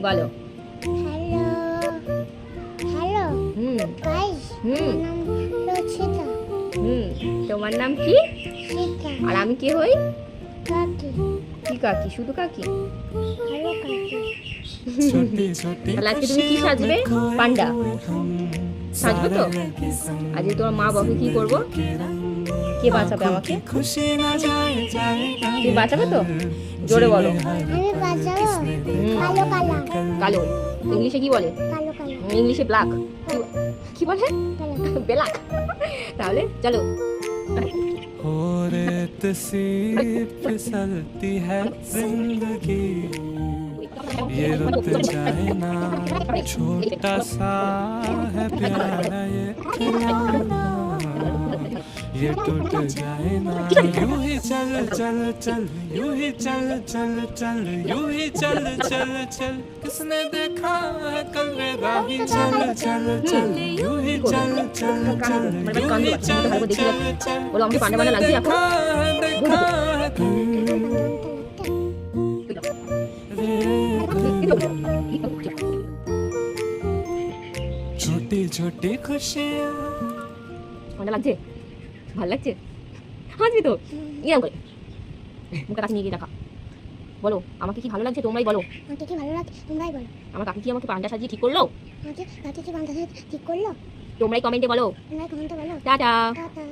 বলো। Hello hello হুম guys, হুম নাম রচিতা। হুম তোমার নাম কি? সীতা। আর আমি কে হই? কাকি। কি কাকি? শুধু কাকি? হ্যালো কাকি। তাহলে আজকে তুমি কি সাজবে? পান্ডা সাজবো তো? আজকে তোমার মা বাবা কি করবো? কে বাঁচাবে আমাকে? তুমি বাঁচাবে তো? জোরে বলো। আমি বাজাবো হুম, কালো কালা। কালো। ইংলিশে কি বলে? কালো কালা। ইংলিশে ব্ল্যাক। কি বলে? কালো। ব্ল্যাক। তাহলে চলো। हो रेत सी फिसलती है जिंदगी, ये रुत जाए ना, छोटा सा है प्यारा ये खिलौना, ये टूट जाए ना। यूं ही चल चल चल, यूं ही चल चल चल, यूं ही चल चल चल, किसने देखा है कल रे राही। चल चल चल, यूं ही चल चल चल, यूं ही चल चल चल, বলো আমাকে পান্ডা পান্ডা লাগছে এখন। देखा है छोटी छोटी खुशियाँ। পান্ডা লাগছে? ভালো লাগছে? হাসবি তো এরকম করে মুখটা কাছে নিয়ে গিয়ে দেখা। বলো আমাকে কি ভালো লাগছে? তোমরাই বলো। আমাকে কি ভালো লাগে তোমরাই বলো। আমার কাকি কি আমাকে পান্ডা সাজিয়ে ঠিক করলো? আমাকে কাকি কি বান্ধা ঠিক করলো? তোমরাই কমেন্টে বলো। তোমরা কমেন্টে বলো। টাটা। টাটা।